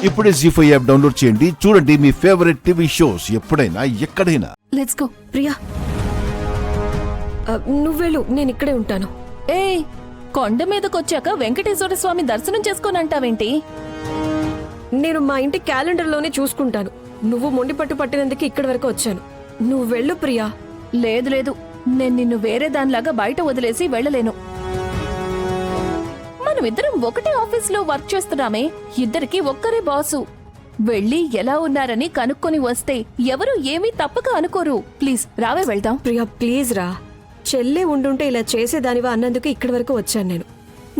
ఇప్పుడే జీ5 app download చేయండి. చూడండి మీ ఫేవరెట్ టీవీ షోస్ ఎప్పుడైనా ఎక్కడైనా. Let's go. ప్రియా నువ్వెళ్ళు, నేను ఇక్కడే ఉంటాను. ఏయ్, కొండ మీదకొచ్చాక వెంకటేశ్వర స్వామి దర్శనం చేసుకోనంటావేంటి? నేను మా ఇంటి క్యాలెండర్లోనే చూసుకుంటాను. నువ్వు మొండి పట్టు పట్టినందుకు ఇక్కడి వరకు వచ్చాను. నువ్వు వెళ్ళు ప్రియా. లేదు లేదు, నేను నిన్ను వేరే దానిలాగా బయట వదిలేసి వెళ్ళలేను. మనమిద్దరం ఒకటే ఆఫీస్లో వర్క్ చేస్తున్నామే, ఇద్దరికి ఒక్కరే బాసు. వెళ్ళి ఎలా ఉన్నారని కనుక్కొని వస్తే ఎవరు ఏమీ తప్పక అనుకోరు. ప్లీజ్ రావే, వెళ్దాం. ప్రియా ప్లీజ్ రా. చెల్లె ఉండుంటే ఇలా చేసేదానివా అన్నందుకు ఇక్కడి వరకు వచ్చాను నేను.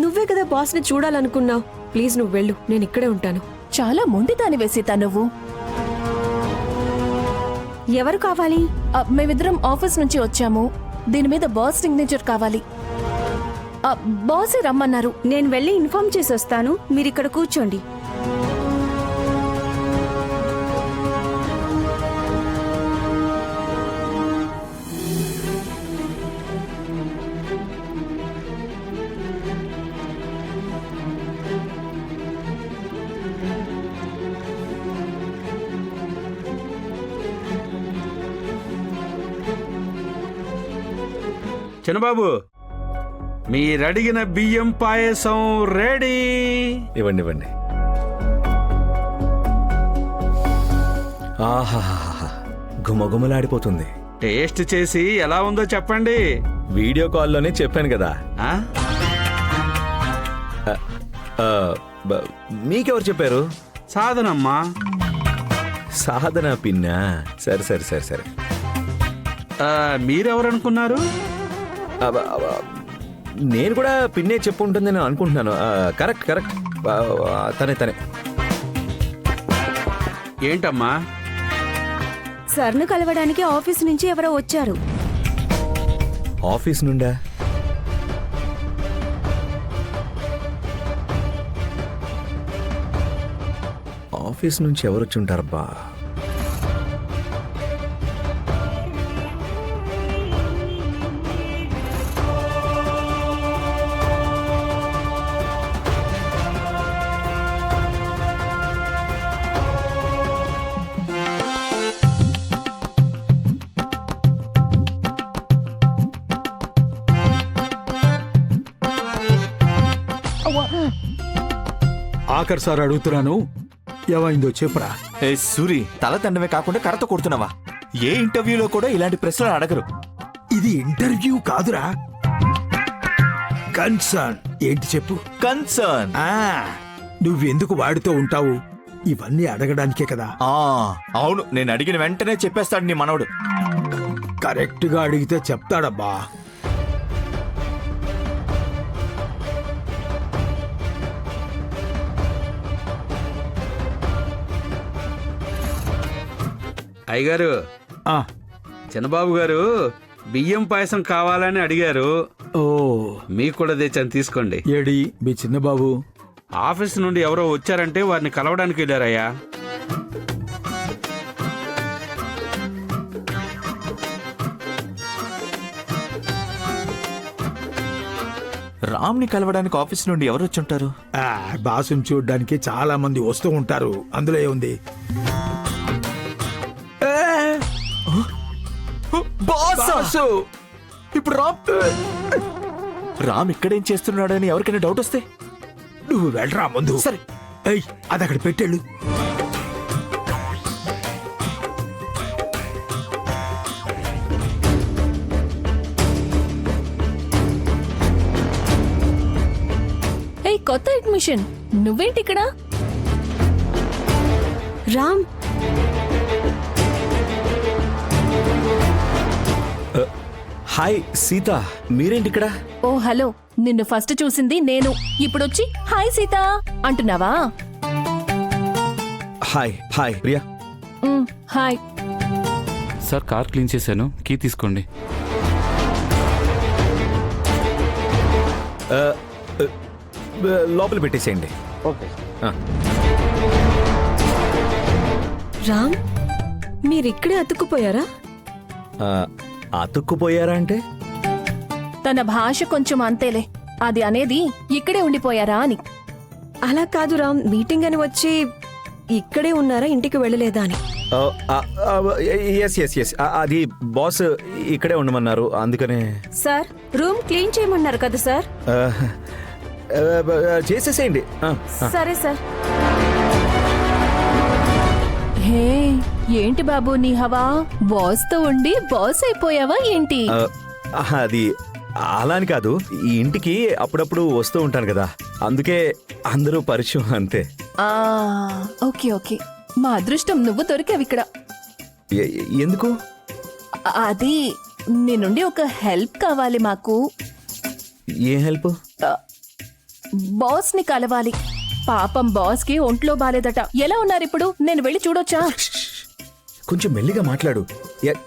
నువ్వే కదా బాస్ని చూడాలనుకున్నావు. ప్లీజ్ నువ్వు వెళ్ళు, నేను ఇక్కడే ఉంటాను. చాలా మొండిదాని వేసేతా నువ్వు. ఎవరు కావాలి? మేమిద్దరం ఆఫీస్ నుంచి వచ్చాము. దీని మీద బాస్ సిగ్నేచర్ కావాలి. బాసే రమ్మన్నారు. నేను వెళ్ళి ఇన్ఫార్మ్ చేసి వస్తాను. మీరు ఇక్కడ కూర్చోండి. చిన్నబాబు, మీరడిగిన బియ్యం పాయసం రెడీ. ఇవ్వండి ఇవ్వండి. ఆహాహా, గుమగుమలాడిపోతుంది. టేస్ట్ చేసి ఎలా ఉందో చెప్పండి. వీడియో కాల్లోనే చెప్పాను కదా. ఆ? మీకెవరు చెప్పారు? సాధనమ్మా. సాధన పిన్నా. సరే సరే సరే సరే. మీరెవరనుకున్నారు? నేను కూడా పిన్నే చెప్పు ఉంటుందని అనుకుంటున్నాను. కరెక్ట్ కరెక్ట్, తనే తనే. ఏంటమ్మా? సర్ను కలవడానికి ఆఫీస్ నుంచి ఎవరో వచ్చారు. ఆఫీస్ నుండా? ఆఫీస్ నుంచి ఎవరు వచ్చి ఉంటారబ్బా? ఆఖర్ సార్ అడుగుతున్నాను, ఏమైందో చెప్పురా. ఏ సూరి, తల తండమే కాకుండా కర్రతో కొడుతున్నావా? ఏ ఇంటర్వ్యూలో కూడా ఇలాంటి ప్రశ్నలు అడగరు. ఇది ఇంటర్వ్యూ కాదురా, కన్సర్న్. ఏంటి చెప్పు. కన్సర్న్. నువ్వెందుకు వాడితో ఉంటావు? ఇవన్నీ అడగడానికే కదా. అవును, నేను అడిగిన వెంటనే చెప్పేస్తాడు నీ మనవడు. కరెక్ట్ గా అడిగితే చెప్తాడబ్బా. అయ్యగారు, చిన్నబాబు గారు బియ్యం పాయసం కావాలని అడిగారు. ఓ, మీకు కూడా తెచ్చాను, తీసుకోండి. ఏడి మీ చిన్నబాబు? ఆఫీస్ నుండి ఎవరో వచ్చారంటే వారిని కలవడానికి వెళ్ళారయ్యా. రామ్ని కలవడానికి ఆఫీస్ నుండి ఎవరు వచ్చుంటారు? బాసుని చూడడానికి చాలా మంది వస్తూ ఉంటారు. అందులో ఏముంది? ఇప్పుడు రామ్ ఇక్కడేం చేస్తున్నాడని ఎవరికైనా డౌట్ వస్తే నువ్వు వెళ్ళరా ముందు. సరే. అది అక్కడ పెట్టేళ్ళు. ఏయ్, కొత్త అడ్మిషన్, నువ్వేంటి ఇక్కడ? రామ్, హాయ్ సీత, మీరేంటి ఇక్కడ? ఓ హలో, నిన్ను ఫస్ట్ చూసింది నేను. ఇప్పుడొచ్చి హాయ్ సీత అంటున్నావా? Hi hi Priya. Hi sir, car clean చేశాను, కీ తీసుకోండి. లోపల పెట్టేసేయండి. ఓకే. రామ్, మీరిక్కడే అతుక్కుపోయారా? అతుక్కుపోయారా అంటే? తన భాష కొంచెం అంతేలే. అది అనేది ఇక్కడే ఉండిపోయారా అని. అలా కాదు రామ్, మీటింగ్ అని వచ్చి ఇక్కడే ఉన్నారా ఇంటికి వెళ్ళలేదా అని. ఎస్ ఎస్ ఎస్, అది బాస్ ఇక్కడే ఉండమన్నారు అందుకనే. సార్ రూమ్ క్లీన్ చేయమన్నారు కదా సార్. చేసేసేయండి. సరే సార్. హే ఏంటి బాబు నీ హవా, బాస్ తో ఉండి బాస్ అయిపోయావా ఏంటి? అది అలా అని కాదు, ఈ ఇంటికి అప్పుడప్పుడు వస్తూ ఉంటాను కదా, అందుకే అందరూ పరిచయం అంతే. ఆ ఓకే ఓకే, మా అదృష్టం నువ్వు దొరికావు ఇక్కడ. ఎందుకు? అది నీ నుండి ఒక హెల్ప్ కావాలి మాకు. ఏ హెల్ప్? బాస్ ని కలవాలి. పాపం బాస్ కి ఒంట్లో బాలేదట. ఎలా ఉన్నారు ఇప్పుడు? నేను వెళ్ళి చూడొచ్చా? కొంచెం మెల్లిగా మాట్లాడు,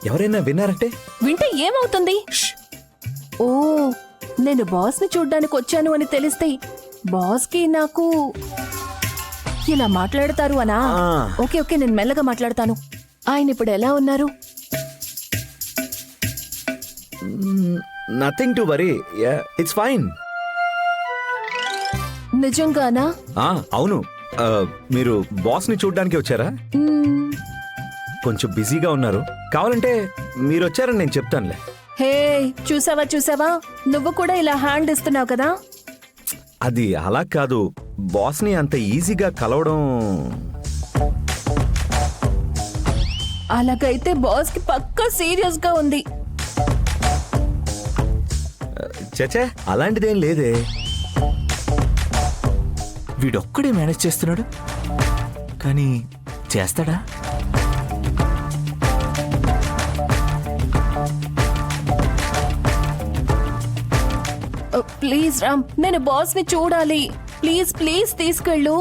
ఎవరైనా విన్నారంటే. వింటే ఏమవుతుంది? ఓ, నేను బాస్ ని చూడ్డానికి వచ్చాను అని తెలిస్తే బాస్ కి నాకు ఇలా మాట్లాడతారు అనా? ఓకే ఓకే, నేను మెల్లగా మాట్లాడతాను. ఆయన ఇప్పుడు ఎలా ఉన్నారు? Nothing to worry, it's fine. నిజంగానా? అవును. మీరు బాస్ ని చూడ్డానికి వచ్చారా? మ్మ్. కొంచెం బిజీగా ఉన్నారు, కావాలంటే మీరు వచ్చారని నేను చెప్తానులే. హే చూసావా చూసావా, నువ్వు కూడా ఇలా హ్యాండ్ ఇస్తున్నావు కదా. అది అలా కాదు, బాస్ ని అంత ఈజీగా కలవడం. అలాగైతే బాస్ కి పక్కా సీరియస్ గా ఉంది. చచే, అలాంటిదేం లేదే. వీడొక్కడే మేనేజ్ చేస్తున్నాడు, కానీ చేస్తాడా? ప్లీజ్ రామ్, నేను బాస్ ని చూడాలి. ప్లీజ్ ప్లీజ్ తీసుకెళ్ళు.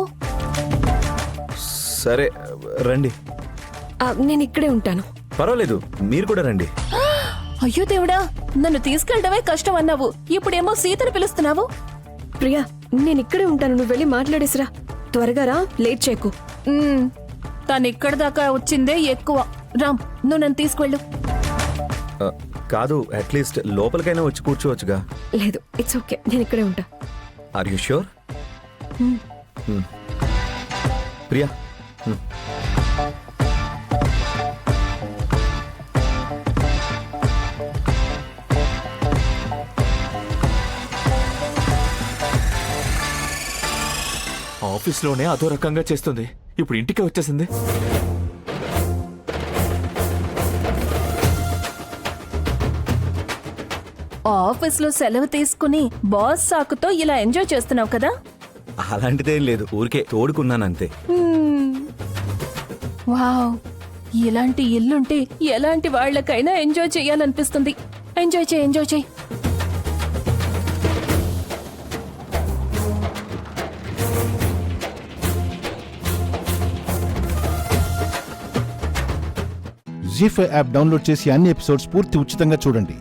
సరే రండి. నేను ఇక్కడే ఉంటాను. పర్వాలేదు, మీరు కూడా రండి. అయ్యో దేవుడా, నన్ను తీసుకెళ్ళడమే కష్టం అన్నావు, ఇప్పుడేమో సీతను పిలుస్తున్నావు. ప్రియా నేను ఇక్కడే ఉంటాను, నువ్వు వెళ్ళి మాట్లాడేసిరా. త్వరగా రా, లేట్ చేయకు. తను ఇక్కడ దాకా వచ్చిందే ఎక్కువ. రామ్, నువ్వు నన్ను తీసుకెళ్ళు. కాదు, అట్లీస్ట్ లోపలికైనా వచ్చి కూర్చోవచ్చుగా. లేదు, ఇట్స్ ఓకే, నేను ఇక్కడే ఉంటా. Are you sure? ప్రియా, ఆఫీస్లోనే అదో రకంగా చేస్తుంది, ఇప్పుడు ఇంటికి వచ్చేసింది. ఆఫీస్ లో సెలవు తీసుకుని బాస్ సాకుతో ఇలా ఎంజాయ్ చేస్తున్నావు కదా. అలాంటిదేం లేదు, ఊరికే తోడుకున్నానంతే. వావ్, ఇలాంటి ఇల్లుంటే ఎలాంటి వాళ్ళకైనా ఎంజాయ్ చేయాలనిపిస్తుంది. ఎంజాయ్ చేయి, ఎంజాయ్ చేయి. జీ5 యాప్ డౌన్లోడ్ చేసి అన్ని ఎపిసోడ్స్ పూర్తి ఉచితంగా చూడండి.